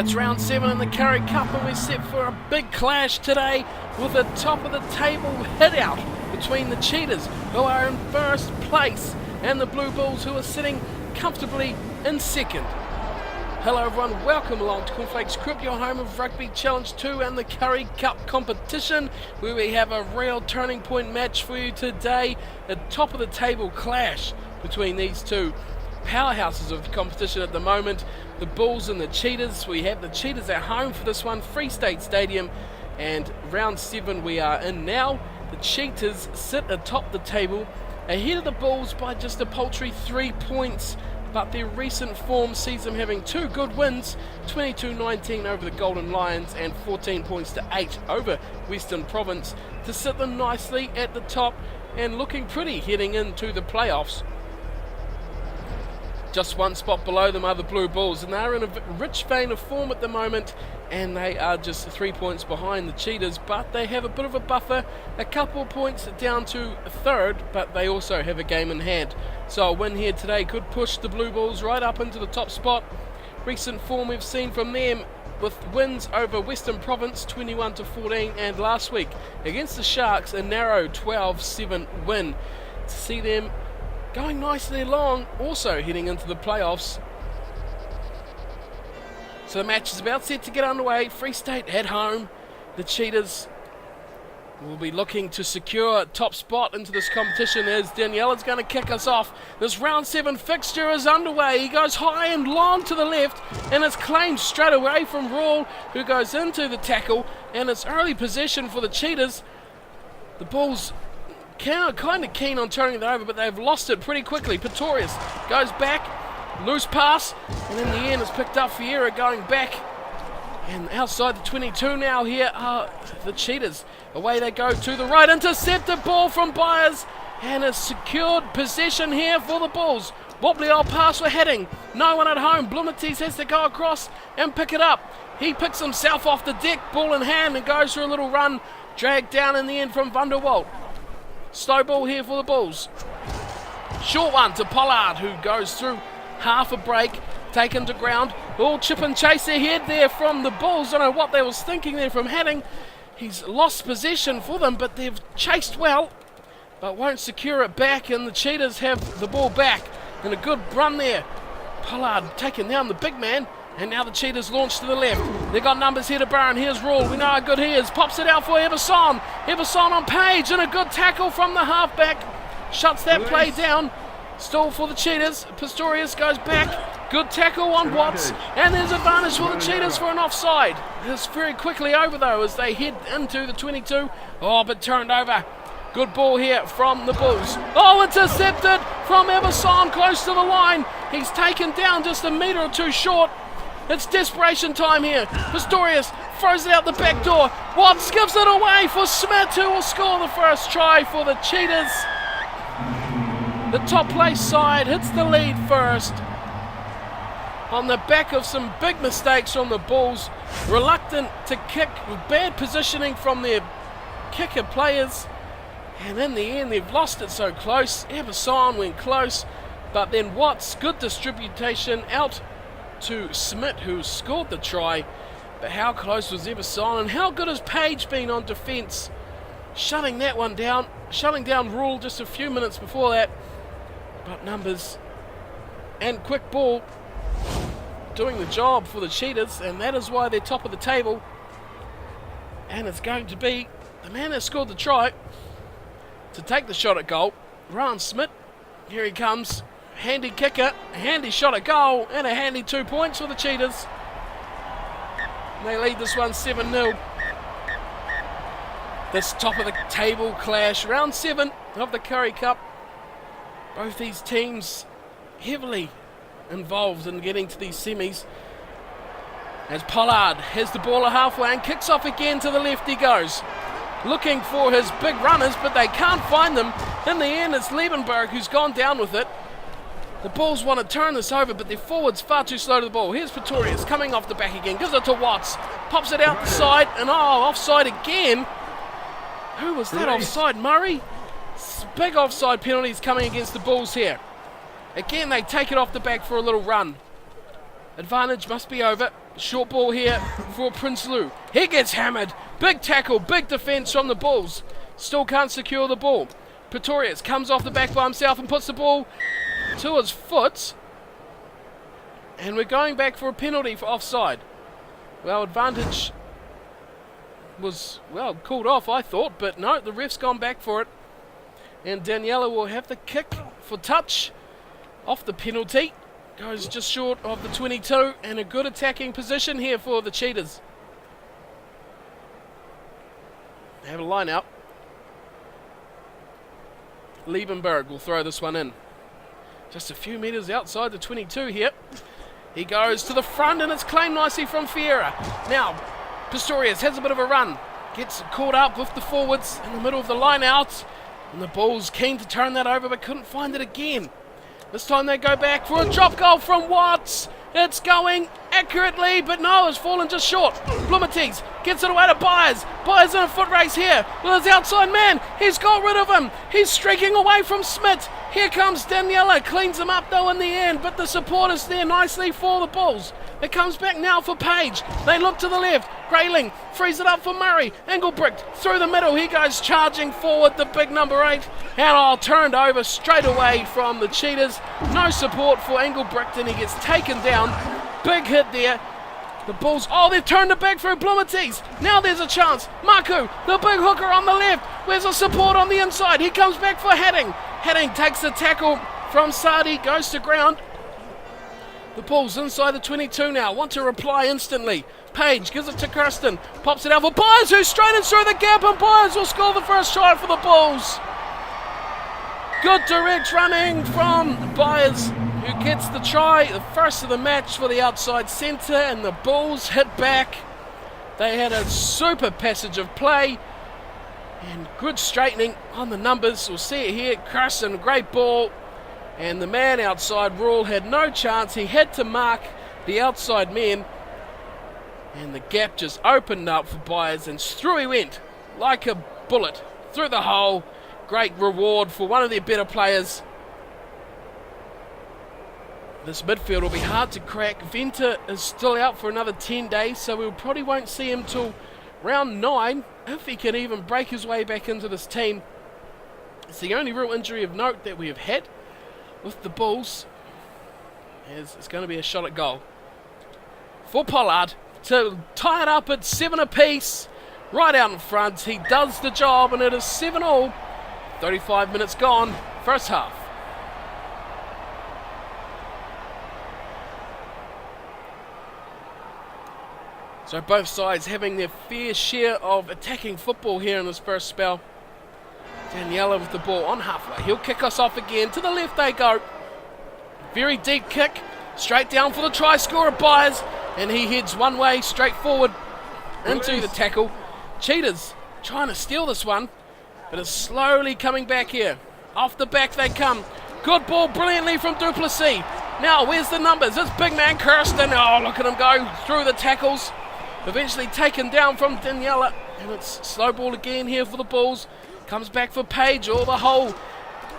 It's round 7 in the Currie Cup and we're set for a big clash today with a top of the table hit out between the Cheetahs, who are in first place, and the Blue Bulls, who are sitting comfortably in second. Hello everyone, welcome along to Cornf1akes Crib, your home of Rugby Challenge 2 and the Currie Cup competition, where we have a real turning point match for you today. A top of the table clash between these two powerhouses of the competition at the moment, the Bulls and the Cheetahs. We have the Cheetahs at home for this one, Free State Stadium, and round 7 we are in now. The Cheetahs sit atop the table, ahead of the Bulls by just a paltry 3 points, but their recent form sees them having 2 good wins, 22-19 over the Golden Lions and 14 points to 8 over Western Province, to sit them nicely at the top and looking pretty heading into the playoffs. Just one spot below them are the Blue Bulls, and they're in a rich vein of form at the moment, and they are just 3 points behind the Cheetahs, but they have a bit of a buffer, a couple of points down to third, but they also have a game in hand. So a win here today could push the Blue Bulls right up into the top spot. Recent form we've seen from them with wins over Western Province 21-14, and last week against the Sharks a narrow 12-7 win. To see them going nicely along, also heading into the playoffs. So the match is about set to get underway. Free State at home. The Cheetahs will be looking to secure a top spot into this competition, as Danielle is going to kick us off. This round 7 fixture is underway. He goes high and long to the left, and it's claimed straight away from Rawl, who goes into the tackle, and it's early possession for the Cheetahs. The Bulls kind of keen on turning it over, but they've lost it pretty quickly. Pretorius goes back, loose pass, and in the end it's picked up. Fiera going back, and outside the 22 now here are the Cheetahs. Away they go to the right, intercepted ball from Byers, and a secured possession here for the Bulls. Wobbly old pass for heading, no one at home. Blumenties has to go across and pick it up. He picks himself off the deck, ball in hand, and goes for a little run, dragged down in the end from Van der Walt. Slow ball here for the Bulls. Short one to Pollard, who goes through half a break, taken to ground. All chip and chase ahead there from the Bulls. Don't know what they was thinking there from Hadding. He's lost possession for them, but they've chased well, but won't secure it back, and the Cheetahs have the ball back. And a good run there. Pollard taking down the big man, and now the Cheetahs launch to the left. They've got numbers here to Barron. Here's Rawl. We know how good he is. Pops it out for Everson. Everson on Page, and a good tackle from the halfback. Shuts that play down. Still for the Cheetahs. Pistorius goes back. Good tackle on Watts. And there's advantage for the Cheetahs for an offside. It's very quickly over though as they head into the 22. Oh, but turned over. Good ball here from the Bulls. Oh, intercepted from Everson close to the line. He's taken down just a metre or two short. It's desperation time here. Pistorius throws it out the back door. Watts gives it away for Smith, who will score the first try for the Cheetahs. The top place side hits the lead first, on the back of some big mistakes from the Bulls. Reluctant to kick, with bad positioning from their kicker players. And in the end, they've lost it so close. Everson went close, but then Watts, good distribution out to Smith, who scored the try. But how close was Everson, and how good has Page been on defence, shutting that one down, shutting down Rawl just a few minutes before that. But numbers and quick ball doing the job for the Cheetahs, and that is why they're top of the table. And it's going to be the man that scored the try to take the shot at goal, Ryan Smith. Here he comes. Handy kicker, a handy shot at goal, and a handy 2 points for the Cheetahs. They lead this one 7-0. This top of the table clash, round 7 of the Currie Cup. Both these teams heavily involved in getting to these semis. As Pollard has the ball at halfway and kicks off again to the left he goes. Looking for his big runners, but they can't find them. In the end, it's Liebenberg who's gone down with it. The Bulls want to turn this over, but their forwards far too slow to the ball. Here's Pretorius coming off the back again. Gives it to Watts. Pops it out the side. And offside again. Who was that offside? Murray? Big offside penalties coming against the Bulls here. Again, they take it off the back for a little run. Advantage must be over. Short ball here for Prinsloo. He gets hammered. Big tackle, big defence from the Bulls. Still can't secure the ball. Pretorius comes off the back by himself and puts the ball to his foot. And we're going back for a penalty for offside. Well, advantage was, well, called off, I thought. But no, the ref's gone back for it. And Daniela will have the kick for touch off the penalty. Goes just short of the 22. And a good attacking position here for the Cheetahs. They have a line out. Liebenberg will throw this one in. Just a few metres outside the 22 here. He goes to the front and it's claimed nicely from Fiera. Now, Pistorius has a bit of a run. Gets caught up with the forwards in the middle of the line out. And the Bulls keen to turn that over but couldn't find it again. This time they go back for a drop goal from Watts. It's going accurately, but no, it's fallen just short. Blumenties gets it away to Byers. Byers in a foot race here with his outside man. He's got rid of him. He's streaking away from Smith. Here comes Daniela. Cleans him up though in the end, but the support is there nicely for the Bulls. It comes back now for Page. They look to the left. Grayling frees it up for Murray. Engelbrecht through the middle. He goes charging forward, the big number 8. And all turned over straight away from the Cheetahs. No support for Engelbrecht and he gets taken down. Big hit there. The Bulls, oh, they've turned it back through Blumenties. Now there's a chance. Marku, the big hooker on the left. Where's the support on the inside? He comes back for Hadding. Hadding takes the tackle from Sadi, goes to ground. The Bulls inside the 22 now, want to reply instantly. Page gives it to Kirsten, pops it out for Byers, who straightens through the gap, and Byers will score the first try for the Bulls. Good direct running from Byers, who gets the try, the first of the match for the outside centre, and the Bulls hit back. They had a super passage of play, and good straightening on the numbers. We'll see it here. Kirsten, great ball. And the man outside, Rule, had no chance. He had to mark the outside men. And the gap just opened up for Byers, and through he went like a bullet through the hole. Great reward for one of their better players. This midfield will be hard to crack. Venter is still out for another 10 days, so we probably won't see him till round 9, if he can even break his way back into this team. It's the only real injury of note that we have had with the Bulls. It's going to be a shot at goal for Pollard to tie it up at 7 apiece. Right out in front, he does the job, and it is 7-all. 35 minutes gone, first half. So both sides having their fair share of attacking football here in this first spell. Daniela with the ball on halfway. He'll kick us off again. To the left they go. Very deep kick. Straight down for the try scorer, Byers. And he heads one way straight forward into the tackle. Cheetahs trying to steal this one, but it's slowly coming back here. Off the back they come. Good ball brilliantly from Duplessis. Now where's the numbers? It's big man Kirsten. Oh, look at him go through the tackles. Eventually taken down from Daniela. And it's slow ball again here for the Bulls. Comes back for Page. Oh, the hole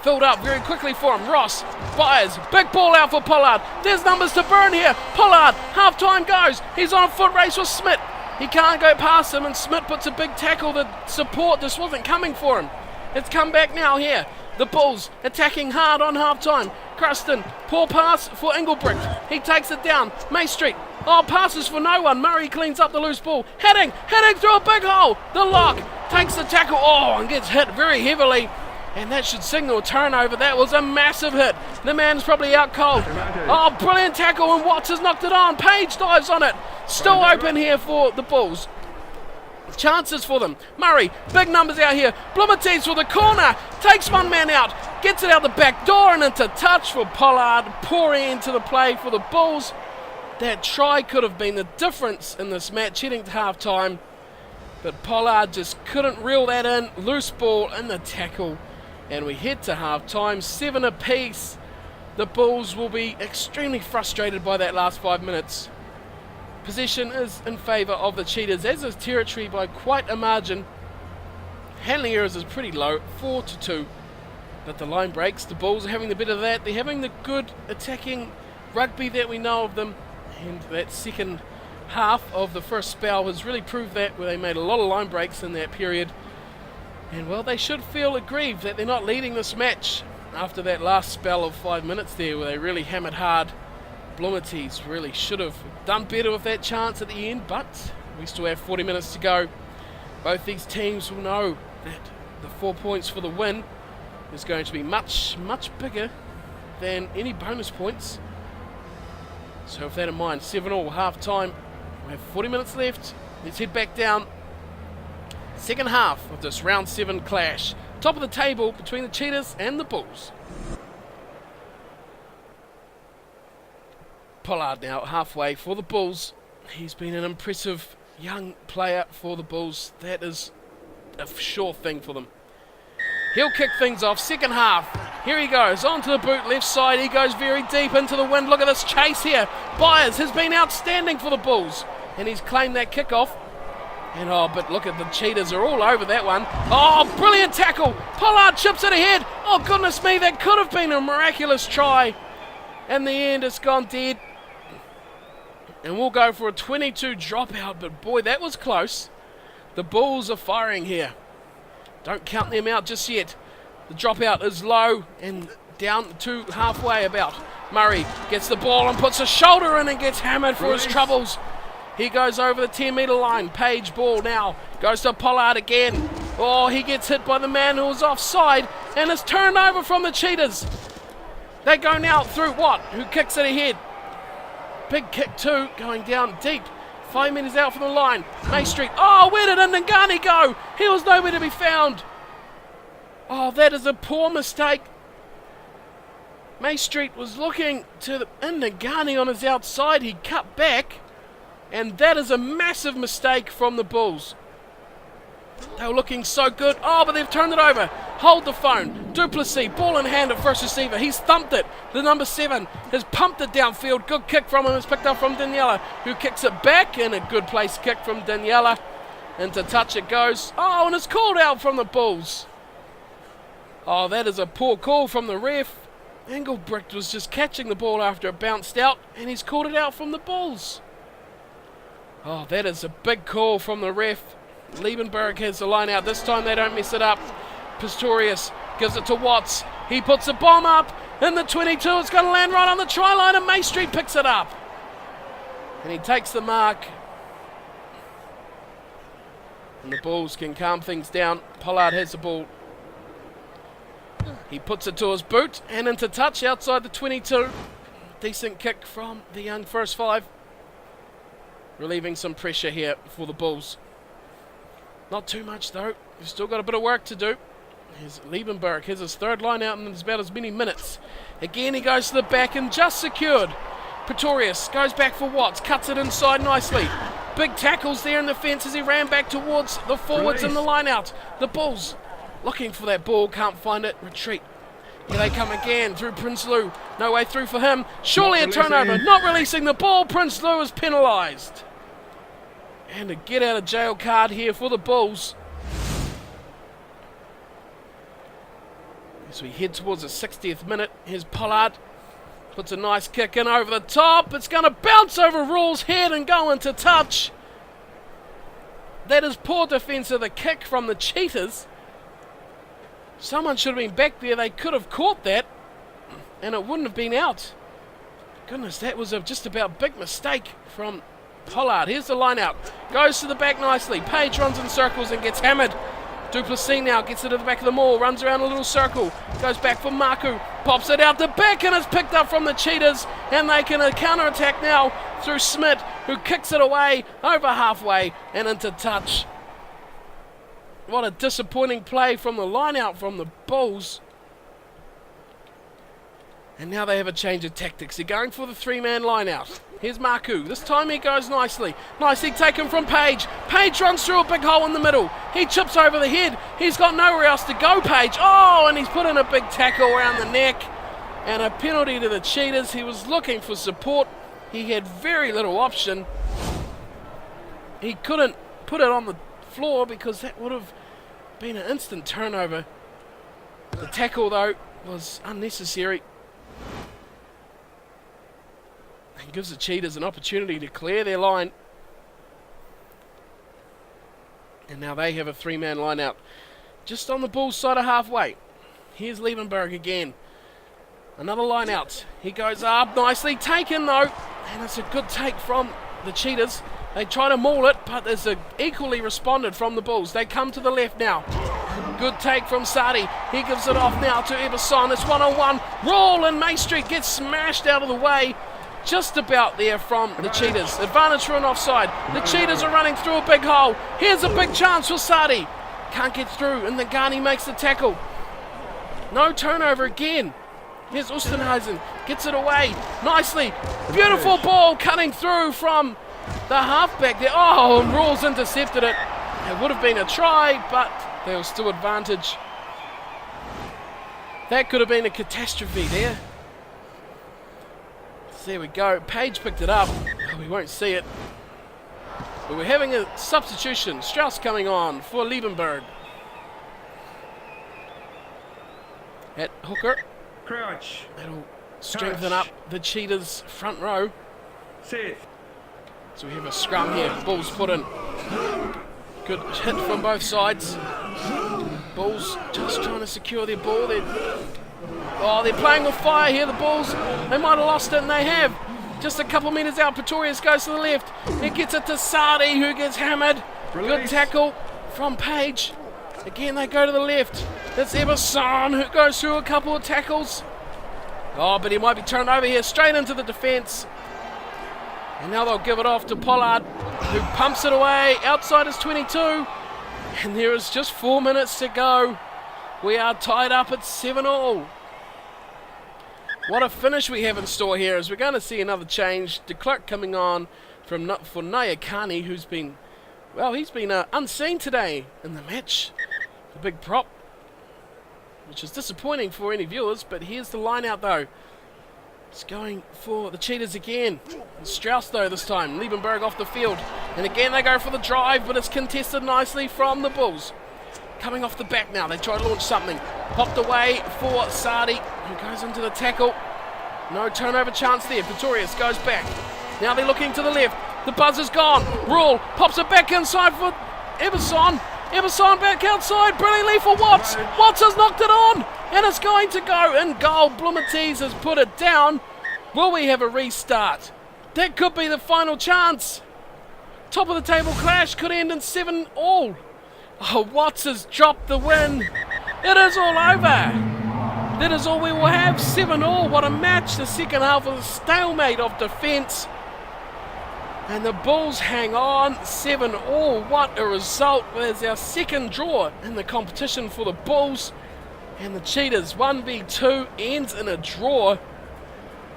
filled up very quickly for him. Ross, Byers, big ball out for Pollard. There's numbers to burn here. Pollard, half time goes. He's on a foot race with Smith. He can't go past him, and Smith puts a big tackle. The support just wasn't coming for him. It's come back now here. The Bulls attacking hard on half time. Kirsten, poor pass for Engelbrecht. He takes it down. May Street. Oh, passes for no one. Murray cleans up the loose ball. Heading through a big hole. The lock takes the tackle. Oh, and gets hit very heavily. And that should signal a turnover. That was a massive hit. The man's probably out cold. Oh, brilliant tackle, and Watts has knocked it on. Page dives on it. Still open here for the Bulls. Chances for them. Murray, big numbers out here. Blumenties for the corner. Takes one man out. Gets it out the back door and into touch for Pollard. Poor end to the play for the Bulls. That try could have been the difference in this match heading to half-time. But Pollard just couldn't reel that in. Loose ball in the tackle. And we head to half-time. 7 apiece. The Bulls will be extremely frustrated by that last 5 minutes. Possession is in favour of the Cheetahs, as is territory by quite a margin. Handling errors is pretty low, 4-2. But the line breaks. The Bulls are having the bit of that. They're having the good attacking rugby that we know of them. And that second half of the first spell has really proved that, where they made a lot of line breaks in that period. And, well, they should feel aggrieved that they're not leading this match after that last spell of 5 minutes there where they really hammered hard. Bloomers really should have done better with that chance at the end, but we still have 40 minutes to go. Both these teams will know that the 4 points for the win is going to be much, much bigger than any bonus points. So with that in mind, 7-all half time. We have 40 minutes left. Let's head back down. Second half of this round 7 clash. Top of the table between the Cheetahs and the Bulls. Pollard now halfway for the Bulls. He's been an impressive young player for the Bulls. That is a sure thing for them. He'll kick things off. Second half. Here he goes. Onto the boot left side. He goes very deep into the wind. Look at this chase here. Byers has been outstanding for the Bulls. And he's claimed that kickoff. And but look at the Cheetahs are all over that one. Oh, brilliant tackle. Pollard chips it ahead. Oh, goodness me. That could have been a miraculous try. In the end, it's gone dead. And we'll go for a 22 dropout. But boy, that was close. The Bulls are firing here. Don't count them out just yet. The dropout is low and down to halfway about. Murray gets the ball and puts a shoulder in and gets hammered for his troubles. He goes over the 10-metre line. Page ball now. Goes to Pollard again. Oh, he gets hit by the man who was offside. And it's turned over from the Cheetahs. They go now through Watt, who kicks it ahead. Big kick too, going down deep. 5 metres out from the line. May Street. Oh, where did Ndangani go? He was nowhere to be found. Oh, that is a poor mistake. May Street was looking to Ndangani on his outside. He cut back. And that is a massive mistake from the Bulls. They were looking so good. Oh, but they've turned it over. Hold the phone. Duplessis, ball in hand at first receiver. He's thumped it. The number 7 has pumped it downfield. Good kick from him. It's picked up from Daniela, who kicks it back. And a good place kick from Daniela. Into touch it goes. Oh, and it's called out from the Bulls. Oh, that is a poor call from the ref. Engelbrecht was just catching the ball after it bounced out. And he's called it out from the Bulls. Oh, that is a big call from the ref. Liebenberg has the line out. This time they don't mess it up. Pistorius gives it to Watts. He puts the bomb up in the 22. It's going to land right on the try line and May Street picks it up. And he takes the mark. And the Bulls can calm things down. Pollard has the ball. He puts it to his boot and into touch outside the 22. Decent kick from the young first 5. Relieving some pressure here for the Bulls. Not too much though. We've still got a bit of work to do. Here's Liebenberg. Here's his third line out in about as many minutes. Again he goes to the back and just secured. Pretorius goes back for Watts. Cuts it inside nicely. Big tackles there in the fence as he ran back towards the forwards and the line out. The Bulls looking for that ball. Can't find it. Retreat. Here they come again through Prinsloo. No way through for him. Surely a turnover. Not releasing the ball. Prinsloo is penalised. And a get out of jail card here for the Bulls. As we head towards the 60th minute, here's Pollard. Puts a nice kick in over the top. It's going to bounce over Rule's head and go into touch. That is poor defence of the kick from the Cheetahs. Someone should have been back there. They could have caught that and it wouldn't have been out. Goodness, that was a just about big mistake from Pollard. Here's the line out. Goes to the back nicely. Page runs in circles and gets hammered. Duplessis now gets it to the back of the maul. Runs around a little circle. Goes back for Marku. Pops it out the back and it's picked up from the Cheetahs. And they can counter-attack now through Smith, who kicks it away over halfway and into touch. What a disappointing play from the line out from the Bulls. And now they have a change of tactics. They're going for the 3-man line out. Here's Marku. This time he goes nicely. Nicely taken from Page. Page runs through a big hole in the middle. He chips over the head. He's got nowhere else to go, Page. Oh, and he's put in a big tackle around the neck. And a penalty to the Cheetahs. He was looking for support. He had very little option. He couldn't put it on the floor because that would have been an instant turnover. The tackle, though, was unnecessary. And gives the Cheetahs an opportunity to clear their line. And now they have a 3-man line out. Just on the Bulls side of halfway. Here's Liebenberg again. Another line out. He goes up, nicely taken though. And it's a good take from the Cheetahs. They try to maul it, but there's a equally responded from the Bulls. They come to the left now. Good take from Sadi. He gives it off now to Eberson. It's 1-on-1. Roll, and May Street gets smashed out of the way. Just about there from the Cheetahs. Advantage for an offside. The Cheetahs are running through a big hole. Here's a big chance for Sadi. Can't get through, and Ngani makes the tackle. No turnover again. Here's Oostenhuizen. Gets it away nicely. Beautiful ball cutting through from the halfback there. Oh, and Rawls intercepted it. It would have been a try, but there was still advantage. That could have been a catastrophe there. So there we go. Page picked it up. Oh, we won't see it. But we're having a substitution. Strauss coming on for Liebenberg. At hooker. Crouch. That'll strengthen up the Cheetahs' front row. Sit. So we have a scrum here. Bulls put in. Good hit from both sides. Bulls just trying to secure their ball. They're playing with fire here, the Bulls. They might have lost it, and they have. Just a couple metres out, Pretorius goes to the left. He gets it to Sadi, who gets hammered. Release. Good tackle from Page. Again, they go to the left. It's Eberson who goes through a couple of tackles. Oh, but he might be turned over here, straight into the defence. And now they'll give it off to Pollard, who pumps it away outside his 22. And there is just 4 minutes to go. We are tied up at 7-all. What a finish we have in store here, as we're going to see another change. De Klerk coming on for Nayakani, who's been, well, he's been unseen today in the match. The big prop, which is disappointing for any viewers, but here's the line out though. It's going for the Cheetahs again. Strauss though this time. Liebenberg off the field. And again they go for the drive, but it's contested nicely from the Bulls. Coming off the back now, they try to launch something. Popped away for Sadi, who goes into the tackle. No turnover chance there. Pretorius goes back. Now they're looking to the left. The buzzer's gone. Rule pops it back inside for Eberson. Eberson back outside, brilliantly for Watts. Watts has knocked it on, and it's going to go in goal. Blumentees has put it down. Will we have a restart? That could be the final chance. Top of the table clash could end in 7-all. Oh, Watts has dropped the win. It is all over. That is all we will have, 7-all. What a match. The second half was a stalemate of defence. And the Bulls hang on, 7-all. What a result. There's our second draw in the competition for the Bulls. And the Cheetahs 1v2 ends in a draw.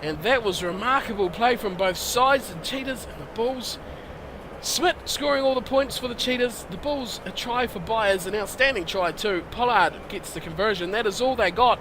And that was remarkable play from both sides, the Cheetahs and the Bulls. Smith scoring all the points for the Cheetahs. The Bulls a try for Byers, an outstanding try too. Pollard gets the conversion. That is all they got.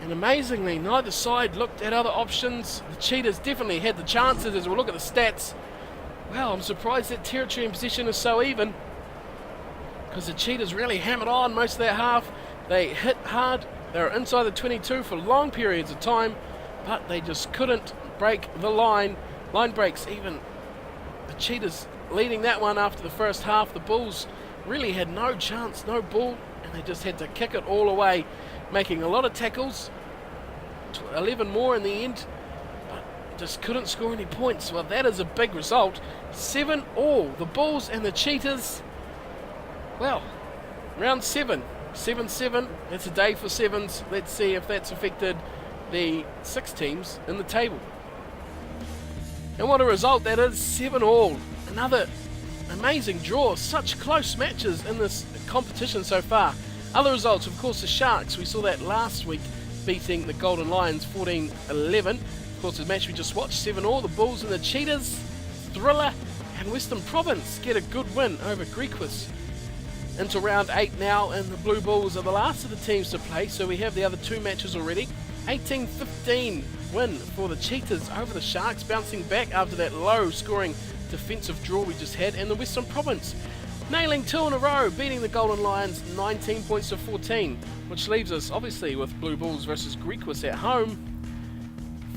And amazingly, neither side looked at other options. The Cheetahs definitely had the chances as we look at the stats. Well, I'm surprised that territory and possession is so even, because the Cheetahs really hammered on most of that half. They hit hard. They were inside the 22 for long periods of time, but they just couldn't break the line. Line breaks even. The Cheetahs leading that one after the first half. The Bulls really had no chance, no ball, and they just had to kick it all away, making a lot of tackles, 11 more in the end, but just couldn't score any points. Well, that is a big result. 7-all. The Bulls and the Cheetahs, well, round 7. 7-7. It's a day for sevens. Let's see if that's affected the 6 teams in the table. And what a result that is, 7-all. Another amazing draw. Such close matches in this competition so far. Other results, of course, the Sharks. We saw that last week, beating the Golden Lions 14-11. Of course, the match we just watched, 7-all. The Bulls and the Cheetahs, Thriller and Western Province get a good win over Griquas. Into round 8 now, and the Blue Bulls are the last of the teams to play, so we have the other 2 matches already. 18-15 win for the Cheetahs over the Sharks, bouncing back after that low-scoring defensive draw we just had, and the Western Province nailing 2 in a row, beating the Golden Lions 19 points to 14, which leaves us obviously with Blue Bulls versus Griquas at home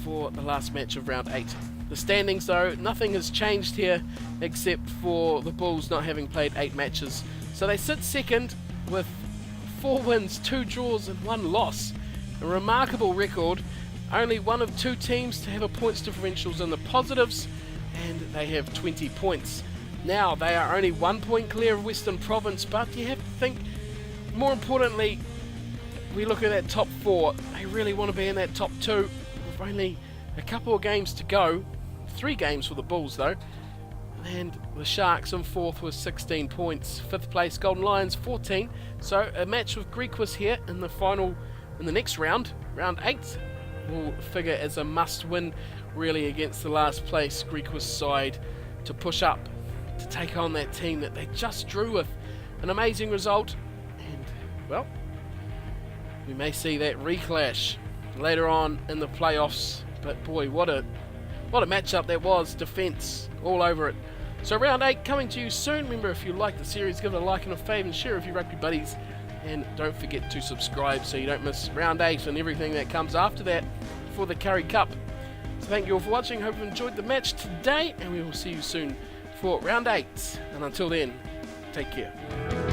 for the last match of round 8. The standings though, nothing has changed here except for the Bulls not having played 8 matches. So they sit second with 4 wins, 2 draws and 1 loss. A remarkable record. Only one of 2 teams to have a points differentials in the positives, and they have 20 points. Now they are only 1 point clear of Western Province, but you have to think, more importantly, we look at that top 4, they really want to be in that top 2 with only a couple of games to go. 3 games for the Bulls though, and the Sharks in 4th with 16 points. 5th place Golden Lions 14, so a match with Griquas here in the next round, round 8, will figure as a must win really against the last place Griquas side to push up, to take on that team that they just drew with. An amazing result, and well, we may see that reclash later on in the playoffs, but boy, what a matchup that was. Defence all over it. So round 8 coming to you soon. Remember, if you like the series, give it a like and a fave and share with your rugby buddies, and don't forget to subscribe so you don't miss round 8 and everything that comes after that for the Currie Cup. So thank you all for watching. Hope you enjoyed the match today, and we will see you soon for round 8, and until then, take care.